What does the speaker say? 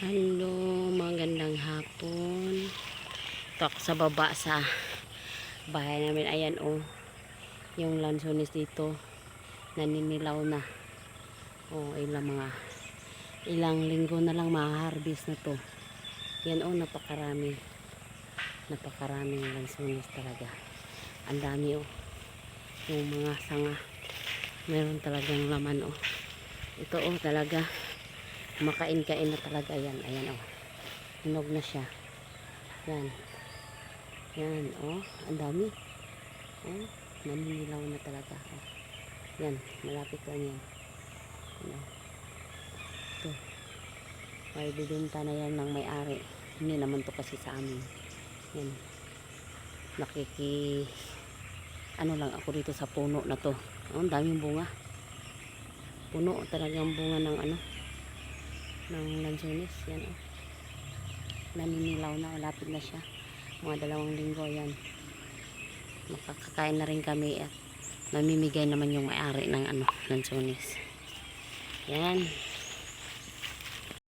Hello, magandang hapon. Ito ako sa baba sa bahay namin. Ayan yung lansones dito naninilaw na. Ilang linggo na lang ma-harvest na to. Yan napakaraming lansones talaga. Ang dami yung mga sanga. Meron talagang laman Ito talaga makain-kain na talaga yan. Ayan hinog na siya. Yan ang dami. Naninilaw na talaga. Yan, malapit lang yan. Ito. May bibenta na yan ng may-ari. Hindi naman to kasi sa amin. Yan. Lang ako dito sa puno na to. Ang daming bunga. Puno talagang bunga ng ng lansones. Yan naninilaw na, malapit na siya. Mga 2 linggo yan. Makakakain na rin kami at namimigay naman yung may-ari ng lansones. Yan.